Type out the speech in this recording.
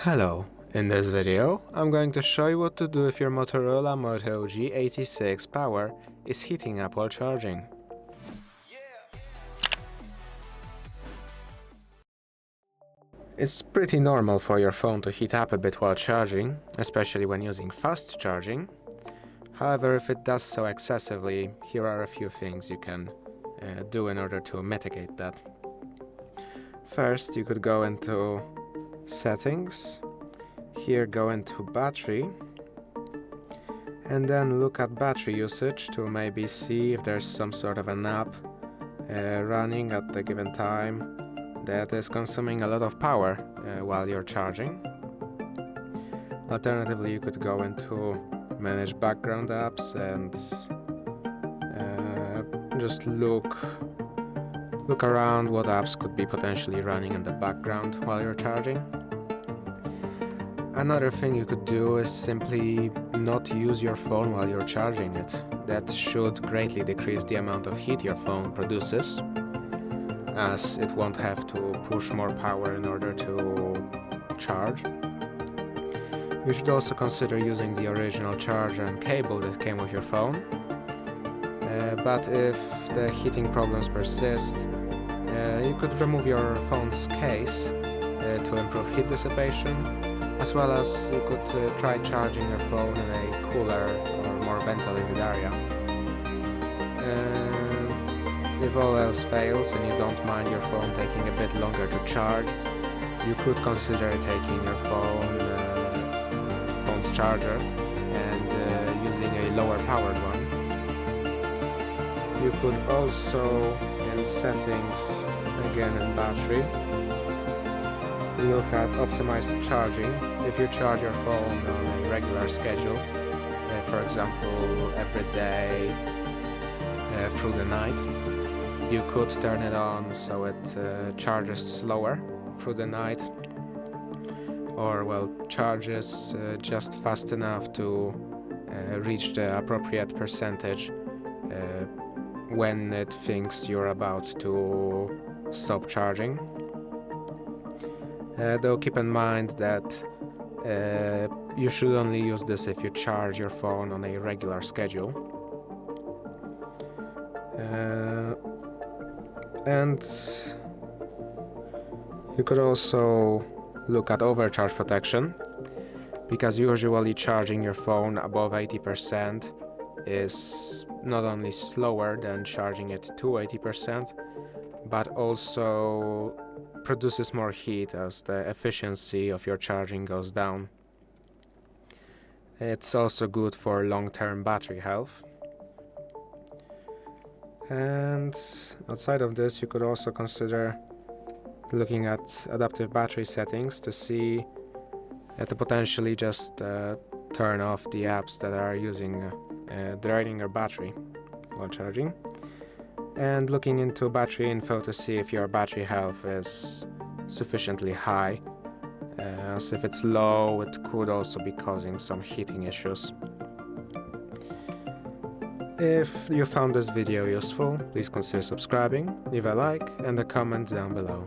Hello, in this video I'm going to show you what to do if your Motorola Moto G86 Power is heating up while charging. It's pretty normal for your phone to heat up a bit while charging, especially when using fast charging. However, if it does so excessively, here are a few things you can do in order to mitigate that. First, you could go into Settings. Here go into Battery, and then look at battery usage to maybe see if there's some sort of an app running at the given time that is consuming a lot of power while you're charging. Alternatively, you could go into Manage Background Apps and just look around what apps could be potentially running in the background while you're charging. Another thing you could do is simply not use your phone while you're charging it. That should greatly decrease the amount of heat your phone produces, as it won't have to push more power in order to charge. You should also consider using the original charger and cable that came with your phone. But if the heating problems persist, you could remove your phone's case to improve heat dissipation, as well as you could try charging your phone in a cooler or more ventilated area. If all else fails and you don't mind your phone taking a bit longer to charge, you could consider taking your phone's charger and using a lower powered one. You could also, in Settings, again in Battery, look at Optimized Charging. If you charge your phone on a regular schedule, for example every day through the night, you could turn it on so it charges slower through the night, or charges just fast enough to reach the appropriate percentage when it thinks you're about to stop charging. Though keep in mind that you should only use this if you charge your phone on a regular schedule. And you could also look at overcharge protection, because usually charging your phone above 80% is not only slower than charging it to 80%, but also produces more heat as the efficiency of your charging goes down. It's also good for long-term battery health. And outside of this, you could also consider looking at adaptive battery settings to see to potentially just turn off the apps that are draining your battery while charging, and looking into battery info to see if your battery health is sufficiently high, as if it's low, it could also be causing some heating issues. If you found this video useful, please consider subscribing, leave a like and a comment down below.